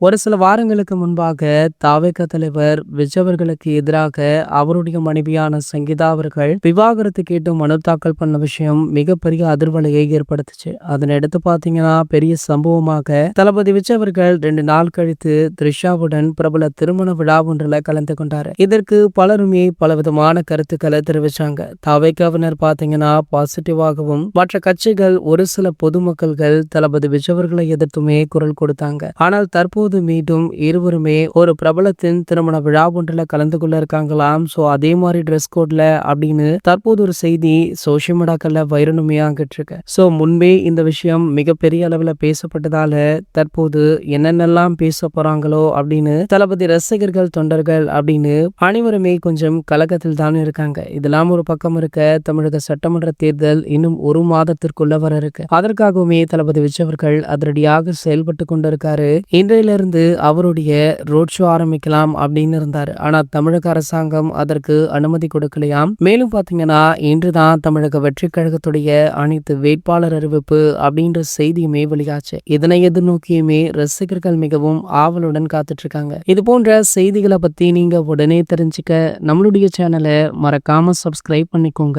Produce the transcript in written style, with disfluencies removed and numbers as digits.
ஒரு சில வாரங்களுக்கு முன்பாக தாவேக தலைவர் விஜய் அவர்களுக்கு எதிராக அவருடைய மனைவியான சங்கீதா அவர்கள் விவாகரத்து கேட்டு மனு தாக்கல் பண்ண விஷயம் மிகப்பெரிய அதிர்வலையை ஏற்படுத்துச்சு. அதனை எடுத்து பாத்தீங்கன்னா பெரிய சம்பவமாக தளபதி விஜய் அவர்கள் 2 நாள் கழித்து த்ரிஷாவுடன் பிரபல திருமண விழா ஒன்றில் கலந்து கொண்டாரு. இதற்கு பலருமே பலவிதமான கருத்துக்களை தெரிவிச்சாங்க. தாவேகாவினர் பாத்தீங்கன்னா பாசிட்டிவாகவும், மற்ற கட்சிகள் ஒரு சில பொதுமக்கள்கள் தளபதி விஜய் அவர்களை எதிர்த்துமே குரல் கொடுத்தாங்க. ஆனால் தற்போது மீண்டும் இருவருமே ஒரு பிரபலத்தின் திருமண விழா ஒன்றில் கலந்து கொள்ள இருக்காங்களாம். சோ அதே மாதிரி ட்ரெஸ் கோட்ல அப்படின்னு தற்போது ஒரு செய்தி சோசியல் மீடியாக்கள்ல வைரலுமையாகிட்டு இருக்கு. சோ முன்பே இந்த விஷயம் மிகப்பெரிய அளவுல பேசப்பட்டதால தற்போது என்னென்னலாம் பேச போறாங்களோ அப்படின்னு தளபதி ரசிகர்கள், தொண்டர்கள் அப்படின்னு அனைவருமே கொஞ்சம் கலக்கத்தில் தான் இருக்காங்க. இதெல்லாம் ஒரு பக்கம் இருக்க, தமிழக சட்டமன்ற தேர்தல் இன்னும் ஒரு மாதத்திற்குள்ள வர இருக்கு. அதற்காகவுமே தளபதி விஜய் அவர்கள் அதிரடியாக செயல்பட்டு கொண்டிருக்காரு. இன்றையிலிருந்து அவருடைய ரோட் ஷோ ஆரம்பிக்கலாம் அப்படின்னு இருந்தாரு. ஆனா தமிழக அரசாங்கம் அதற்கு அனுமதி கொடுக்கலையாம். மேலும் பாத்தீங்கன்னா இன்றுதான் தமிழக வெற்றி கழகத்துடைய அனைத்து வேட்பாளர் அறிவிப்பு அப்படின்ற செய்தியுமே வெளியாச்சு. இதனை எதிர்நோக்கியுமே ரசிகர்கள் மிகவும் ஆவலுடன் காத்துட்டு இருக்காங்க. இது போன்ற செய்திகளை பத்தி நீங்க உடனே தெரிஞ்சுக்க நம்மளுடைய சேனலை மறக்காம சப்ஸ்கிரைப் பண்ணிக்கோங்க.